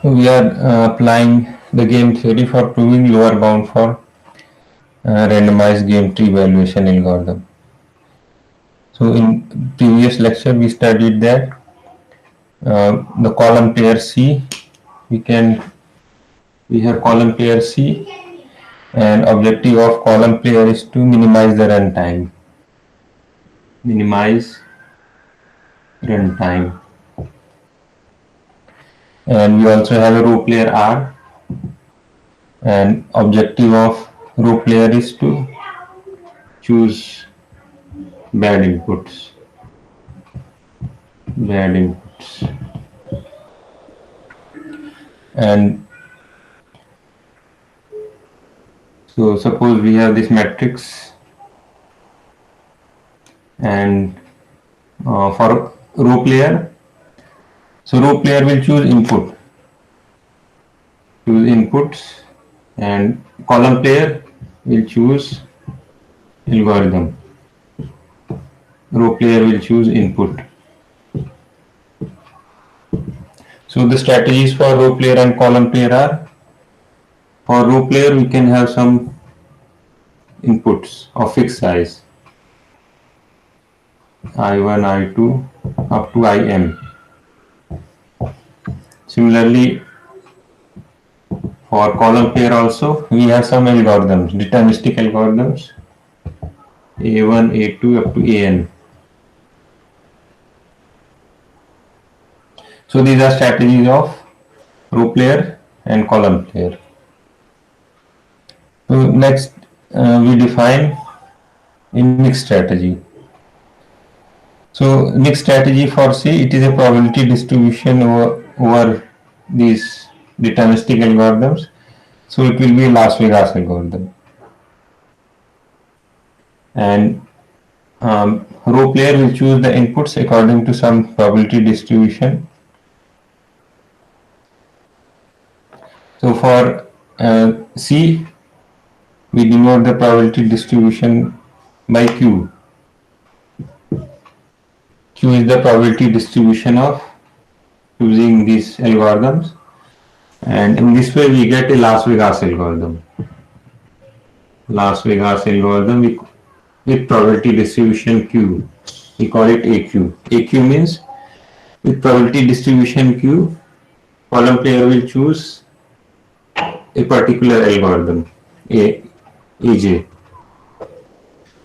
we are applying the game theory for proving lower bound for randomized game tree evaluation algorithm. So in previous lecture we studied that the column pair C, we have column pair C, and objective of column pair is to minimize the runtime. Minimize runtime. And we also have a row player R, and objective of row player is to choose bad inputs. And so suppose we have this matrix, and for row player, so row player will choose inputs, and column player will choose algorithm. Row player will choose input. So the strategies for row player and column player are: for row player we can have some inputs of fixed size, I1, I2 up to IM. Similarly, for column pair also we have some algorithms, deterministic algorithms, A1, A2 up to AN. So these are strategies of row player and column player. So next we define a mixed strategy. So mixed strategy for C, it is a probability distribution over these deterministic algorithms. So it will be a Las Vegas algorithm. And row player will choose the inputs according to some probability distribution. So for C, we denote the probability distribution by Q. Q is the probability distribution of using these algorithms, and in this way we get a Las Vegas algorithm. Las Vegas algorithm with probability distribution Q. We call it AQ. AQ means with probability distribution Q, column player will choose a particular algorithm, AJ.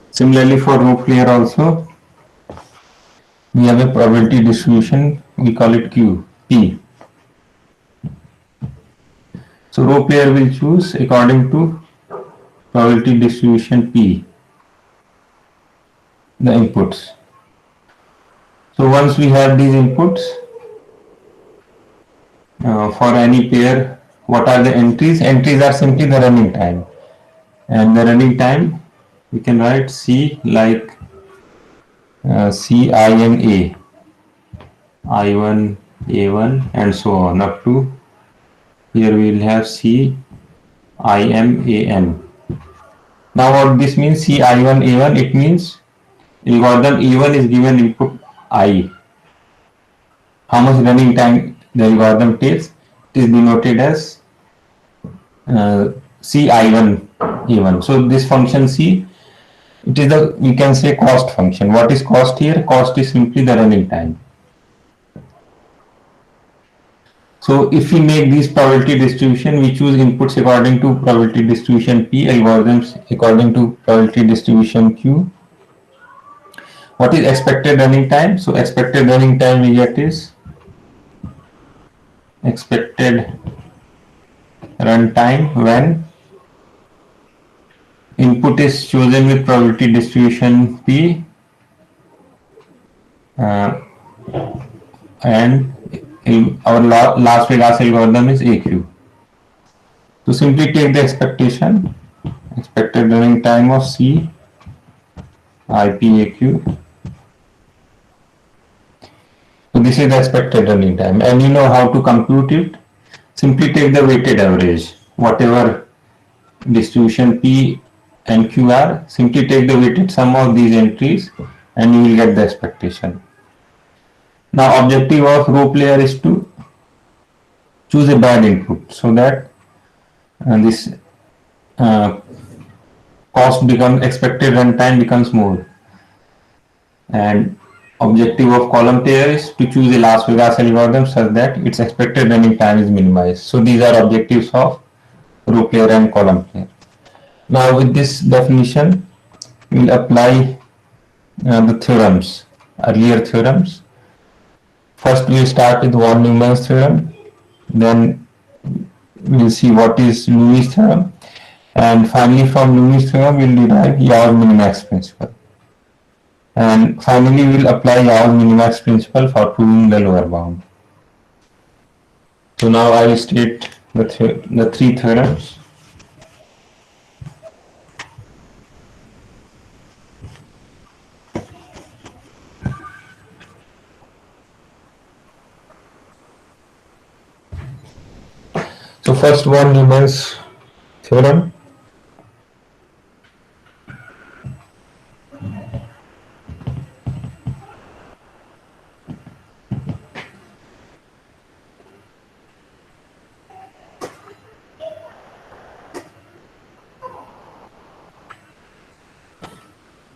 Similarly for row player also, we have a probability distribution, we call it Q, P. So row player will choose according to probability distribution P, the inputs. So once we have these inputs, for any pair, what are the entries? Entries are simply the running time. And the running time, we can write C like C, I, and A, I1, A1, and so on up to here we will have C, I, M, A, N. Now what this means, C, I1, A1, it means algorithm E1 is given input I. How much running time the algorithm takes, it is denoted as C, I1, A1. So this function C, it is the, we can say, cost function. What is cost here? Cost is simply the running time. So if we make this probability distribution, we choose inputs according to probability distribution P, algorithms according to probability distribution Q. What is expected running time? So expected running time we get is expected runtime when input is chosen with probability distribution P and our Las Vegas algorithm is AQ. So simply take the expected running time of C, IP, AQ. So this is the expected running time, and you know how to compute it. Simply take the weighted average, whatever distribution P and Q are, simply take the weighted sum of these entries and you will get the expectation. Now objective of row player is to choose a bad input so that this cost becomes expected runtime becomes more. And objective of column pair is to choose a Las Vegas algorithm such that its expected running time is minimized. So these are objectives of row pair and column pair. Now with this definition, we will apply the theorems, earlier theorems. First we will start with von Neumann's theorem, then we will see what is Loomis theorem, and finally from Loomis theorem we will derive Yao's minimax principle. And finally we will apply Yao's minimax principle for proving the lower bound. So now I will state the three theorems. So first one, Neumann's theorem.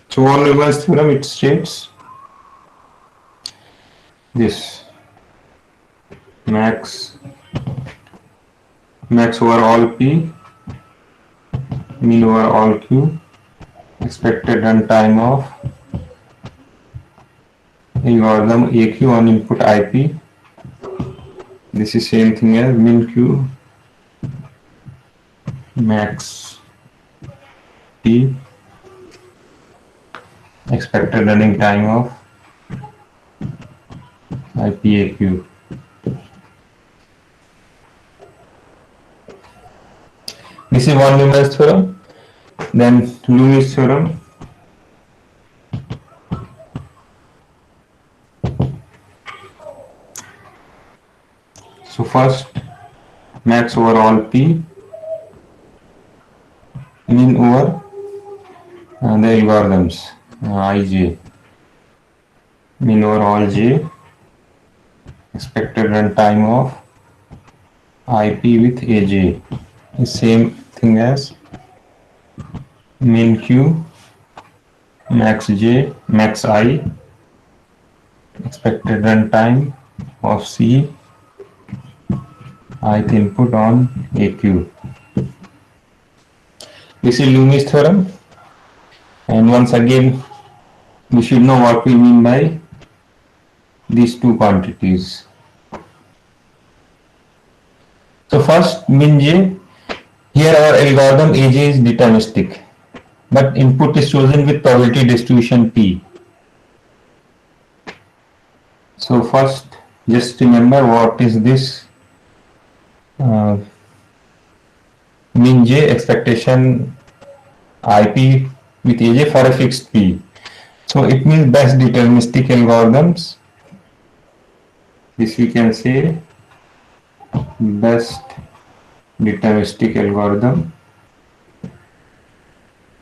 So von Neumann's theorem, it states this: max over all p, mean over all q, expected runtime of algorithm AQ on input IP. This is same thing as minq max p, expected running time of IPAQ. This is von Neumann's theorem. Then Loomis theorem. So first, max over all p, mean over the algorithms ij, mean over all j, expected runtime of IP with aj is same thing as minq max j max I, expected runtime of c ith input on AQ. This is Loomis theorem, and once again we should know what we mean by these two quantities. So first, min j. Here our algorithm AJ is deterministic, but input is chosen with probability distribution P. So first, just remember what is this min j, expectation IP with AJ for a fixed P. So it means best deterministic algorithms. This we can say best deterministic algorithm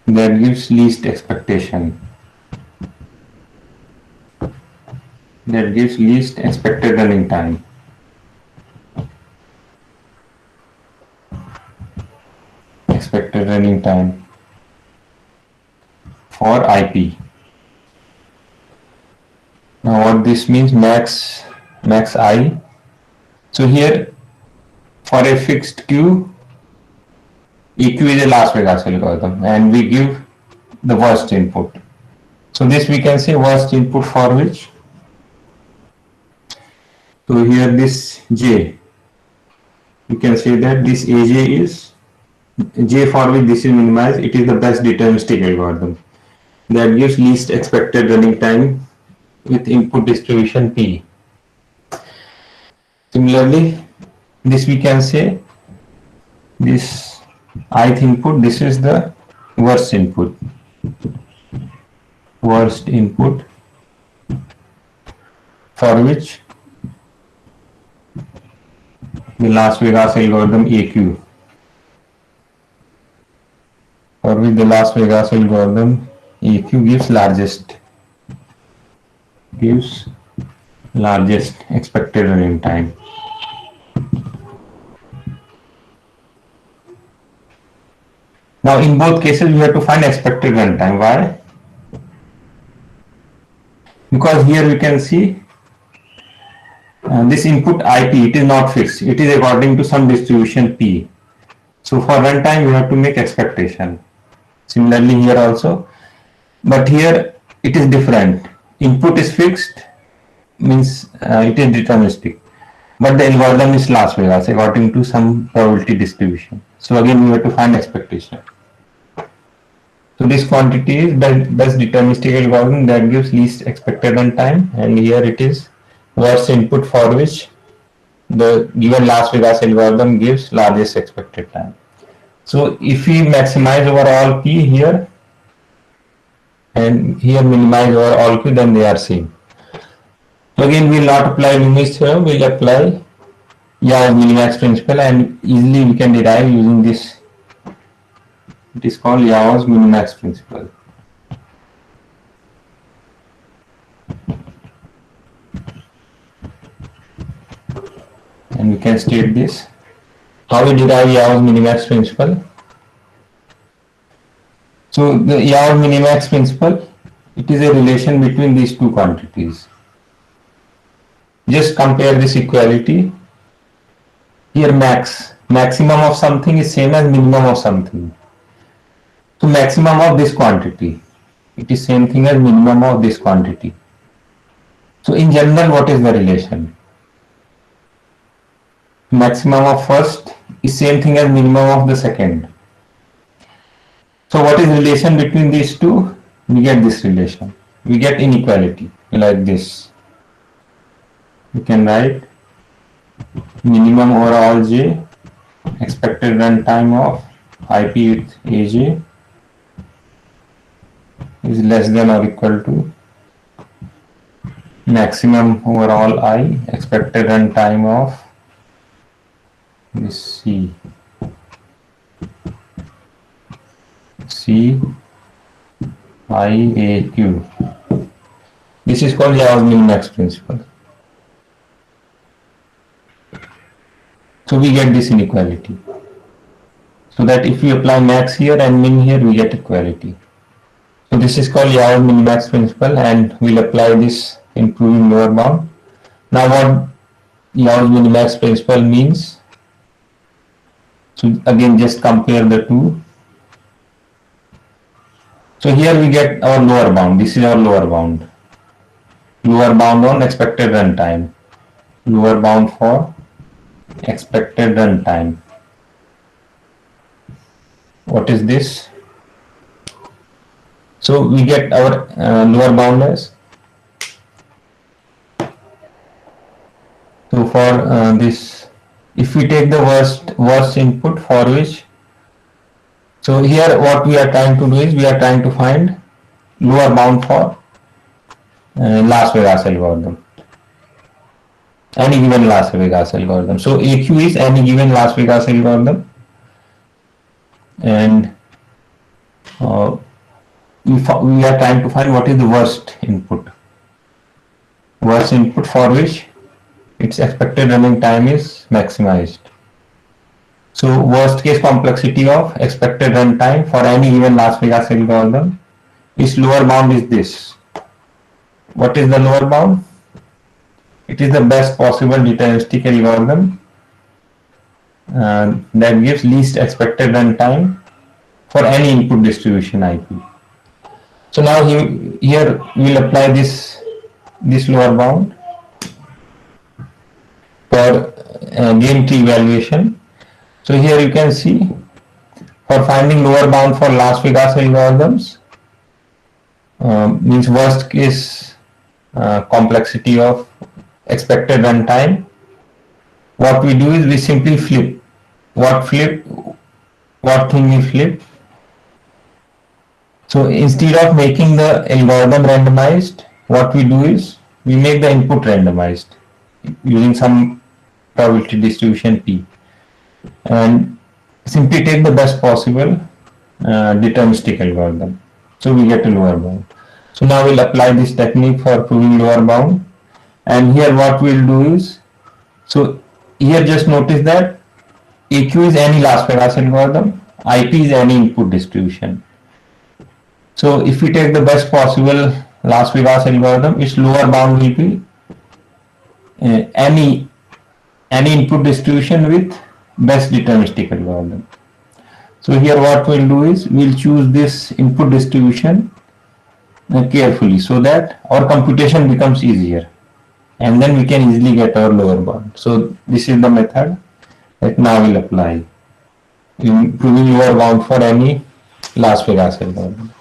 that gives least expectation, that gives least expected running time. Expected running time for IP. Now what this means, max I. So here for a fixed Q, EQ is a Las Vegas algorithm and we give the worst input. So this we can say worst input for which. So here this J, you can say that this AJ is J for which this is minimized. It is the best deterministic algorithm that gives least expected running time with input distribution P. Similarly, this we can say this ith input, this is the worst input for which the Las Vegas algorithm AQ, for which the Las Vegas algorithm AQ gives largest expected running time. Now in both cases we have to find expected runtime. Why? Because here we can see this input IP, it is not fixed. It is according to some distribution P. So for runtime we have to make expectation. Similarly here also. But here it is different. Input is fixed, means it is deterministic. But the algorithm is Las Vegas according to some probability distribution. So again we have to find expectation. So this quantity is best deterministic algorithm that gives least expected runtime, and here it is worst input for which the given Las Vegas algorithm gives largest expected time. So if we maximize over all P here and here minimize over all Q, then they are same. So again we will not apply Loomis theorem, we will apply Yao minimax principle, and easily we can derive using this. It is called Yao's minimax principle. And we can state this. How we derive Yao's minimax principle? So the Yao's minimax principle, it is a relation between these two quantities. Just compare this equality. Here maximum of something is same as minimum of something. So maximum of this quantity, it is same thing as minimum of this quantity. So in general, what is the relation? Maximum of first is same thing as minimum of the second. So what is the relation between these two? We get this relation. We get inequality like this. We can write minimum over all j, expected runtime of IP with aj is less than or equal to maximum over all I, expected runtime of this C I A Q. This is called Yao's minimax principle. So we get this inequality. So that if we apply max here and min here, we get equality. So this is called Yao's minimax principle, and we'll apply this in proving lower bound. Now what Yao's minimax principle means? So again just compare the two. So here we get our lower bound. This is our lower bound. Lower bound on expected runtime. Lower bound for expected runtime. What is this? So we get our lower bound as. So for this, if we take the worst input for which, so here what we are trying to do is we are trying to find lower bound for Las Vegas algorithm. Any given Las Vegas algorithm. So AQ is any given Las Vegas algorithm, and we are trying to find what is the worst input. Worst input for which its expected running time is maximized. So worst case complexity of expected runtime for any given Las Vegas algorithm, its lower bound is this. What is the lower bound? It is the best possible deterministic algorithm that gives least expected runtime for any input distribution IP. So now here we will apply this lower bound for game tree evaluation. So here you can see for finding lower bound for Las Vegas algorithms, means worst case complexity of expected runtime. What we do is we simply flip. What thing we flip? So instead of making the algorithm randomized, what we do is we make the input randomized using some probability distribution P, and simply take the best possible deterministic algorithm. So we get a lower bound. So now we'll apply this technique for proving lower bound. And here what we'll do is, so here just notice that AQ is any Las Vegas algorithm, IP is any input distribution. So if we take the best possible Las Vegas algorithm, its lower bound will be any input distribution with best deterministic algorithm. So here what we'll do is we'll choose this input distribution carefully so that our computation becomes easier, and then we can easily get our lower bound. So this is the method that now will apply in proving lower bound for any Las Vegas algorithm.